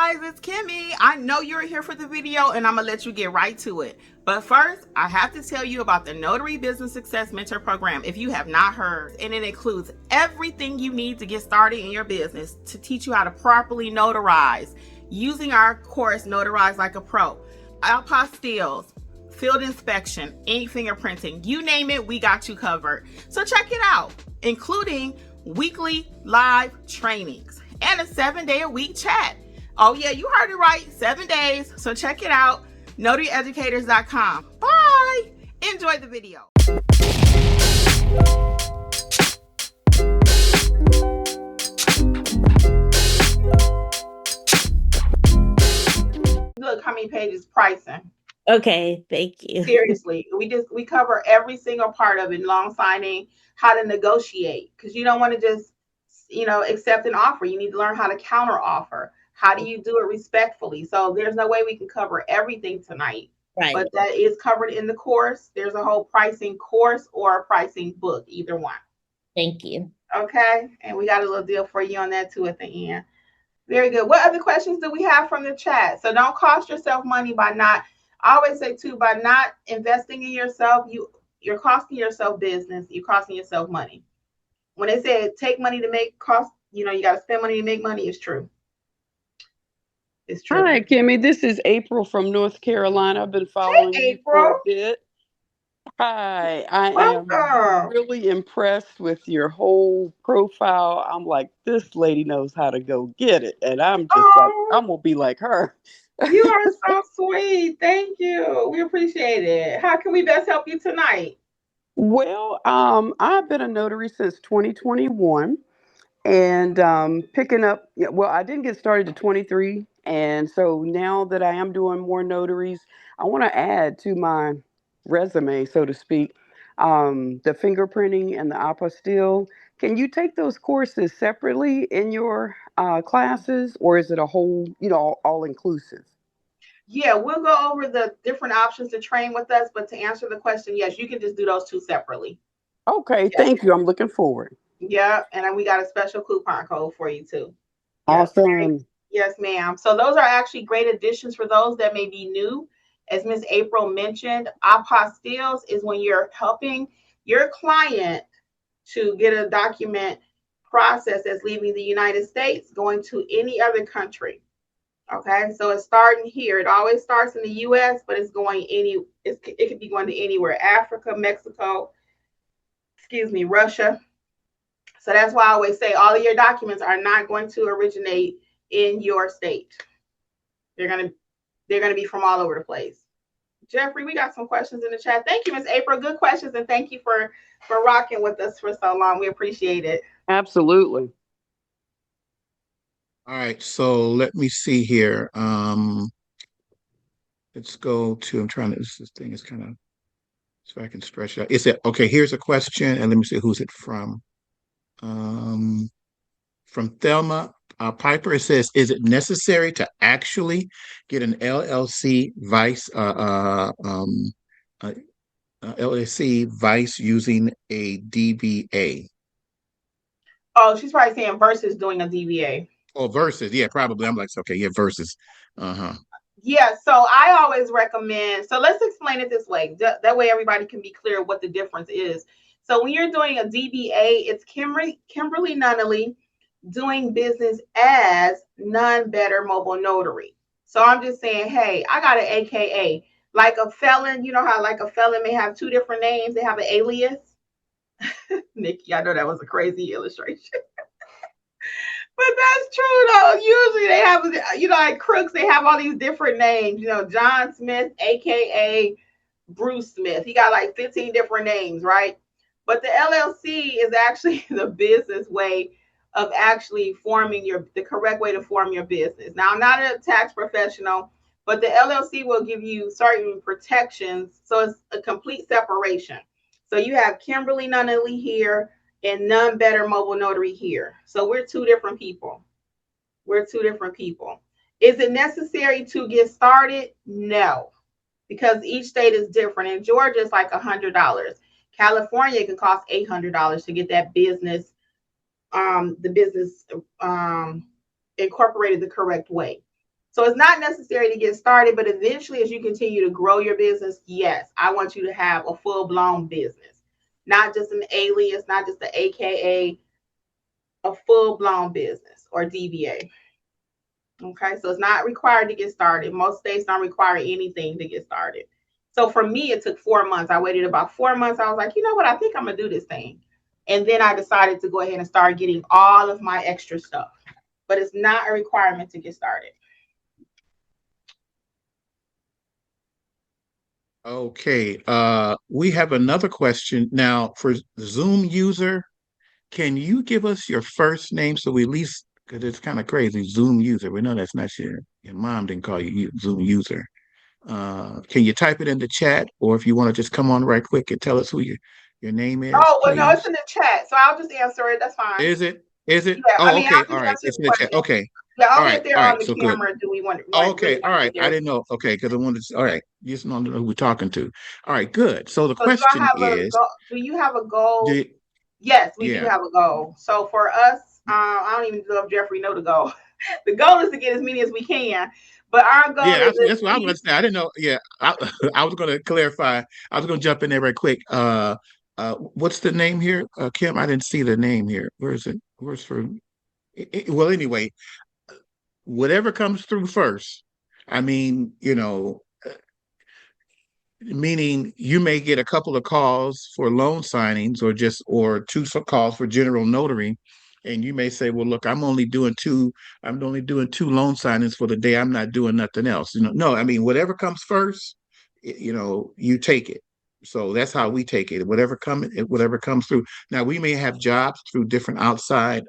guys, it's Kimmi. I know you're here for the video and I'm gonna let you get right to it. But first, I have to tell you about the Notary Business Success Mentor Program if you have not heard. And it includes everything you need to get started in your business to teach you how to properly notarize using our course, Notarize Like a Pro. Apostilles, field inspection, ink fingerprinting, you name it, we got you covered. So check it out, including weekly live trainings and a 7-day-a-week chat. Oh yeah, you heard it right, 7 days. So check it out, notaryeducators.com. Bye. Enjoy the video. Look how many pages pricing. Okay, thank you. Seriously, we cover every single part of it, loan signing, how to negotiate, because you don't want to just accept an offer. You need to learn how to counter offer. How do you do it respectfully? So there's no way we can cover everything tonight. Right. But that is covered in the course. There's a whole pricing course or a pricing book, either one. Thank you. Okay. And we got a little deal for you on that too at the end. Very good. What other questions do we have from the chat? So don't cost yourself money by not, I always say too, by not investing in yourself, you're costing yourself business, you're costing yourself money. When they say take money to make cost, you got to spend money to make money, it's true. It's true. Hi, Kimmi. This is April from North Carolina. I've been following you for a bit. Hi, I am really impressed with your whole profile. I'm like, this lady knows how to go get it. And I'm just like, I'm going to be like her. You are so sweet. Thank you. We appreciate it. How can we best help you tonight? Well, I've been a notary since 2021 and picking up, well, I didn't get started at 23. And so now that I am doing more notaries, I want to add to my resume, so to speak, the fingerprinting and the apostille. Can you take those courses separately in your classes, or is it a whole, all inclusive? Yeah, we'll go over the different options to train with us, but to answer the question, yes, you can just do those two separately. Okay, thank you. I'm looking forward. Yeah, and then we got a special coupon code for you too. Awesome. Yes, ma'am. So those are actually great additions for those that may be new. As Miss April mentioned, apostilles is when you're helping your client to get a document process that's leaving the United States, going to any other country. Okay, so it's starting here. It always starts in the U.S., but it's going it could be going to anywhere: Africa, Mexico, Russia. So that's why I always say all of your documents are not going to originate in your state. They're gonna be from all over the place. Jeffrey, we got some questions in the chat. Thank you, Miss April. Good questions, and thank you for rocking with us for so long. We appreciate it. Absolutely. All right, so let me see here. Let's go to, I'm trying to, this thing is kind of, so I can stretch it out. Is it, okay, here's a question, and let me see, who's it from? From Thelma Piper. It says, is it necessary to actually get an LLC vice using a DBA? Oh, she's probably saying versus doing a DBA. Oh, versus. Yeah, probably. I'm like, okay, yeah, versus. Yeah, so I always recommend, so let's explain it this way. That way everybody can be clear what the difference is. So when you're doing a DBA, it's Kimberly Nunnally doing business as None Better Mobile Notary. So I'm just saying, hey, I got an AKA. Like a felon, you know how like a felon may have two different names, they have an alias. Nikki, I know that was a crazy illustration. But that's true though. Usually they have, like crooks, they have all these different names. John Smith, AKA Bruce Smith. He got like 15 different names, right? But the LLC is actually the business way of actually forming the correct way to form your business. Now, I'm not a tax professional, but the LLC will give you certain protections. So it's a complete separation. So you have Kimberly Nunnally here and None Better Mobile Notary here. So we're two different people. Is it necessary to get started? No, because each state is different. In Georgia, it's like $100. California can cost $800 to get that business, the business incorporated the correct way. So it's not necessary to get started, but eventually as you continue to grow your business, yes, I want you to have a full-blown business, not just an alias, not just the AKA, a full-blown business or DBA. Okay, so it's not required to get started. Most states don't require anything to get started. So for me, it took 4 months. I waited about 4 months. I was like, you know what? I think I'm going to do this thing. And then I decided to go ahead and start getting all of my extra stuff. But it's not a requirement to get started. Okay, we have another question now for Zoom user. Can you give us your first name so we at least, because it's kind of crazy, Zoom user. We know that's not your mom didn't call you Zoom user. Can you type it in the chat, or if you want to just come on right quick and tell us who your name is, Oh, well, no, it's please? in the chat. So I'll just answer it. That's fine. Is it? Is it? Yeah, I Oh, mean, I'll okay. All just right. answer It's the in the chat. question. Okay. Yeah, All only right. if they're All on right. the So good. camera do we really Okay. All want to right. be I there. didn't know. Okay, because I wanted to. All right. You just don't know who we're talking to. All right. Good. So the So do I question have a is, goal? Do you have a goal? do Yes, we do yeah. have a goal. So for us, I don't even know if Jeffrey know the goal. The goal is to get as many as we can, but our goal Yeah, is at that's what I was going to least. say. I didn't know. Yeah, I was going to clarify. I was going to jump in there right quick. What's the name here, Kim? I didn't see the name here. Where is it? Where's for? Well, anyway, whatever comes through first. I mean, meaning you may get a couple of calls for loan signings or two calls for general notary, and you may say, well, look, I'm only doing two loan signings for the day. I'm not doing nothing else. No, I mean, whatever comes first, you take it. So that's how we take it. Whatever comes through. Now we may have jobs through different outside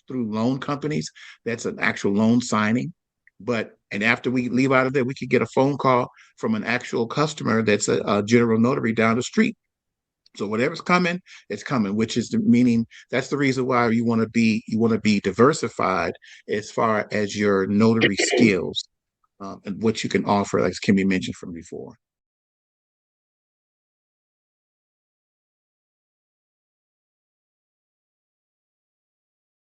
through loan companies. That's an actual loan signing. And after we leave out of there, we could get a phone call from an actual customer that's a general notary down the street. So whatever's coming, it's coming, which is the meaning. That's the reason why you want to be diversified as far as your notary skills and what you can offer, like Kimmy mentioned from before.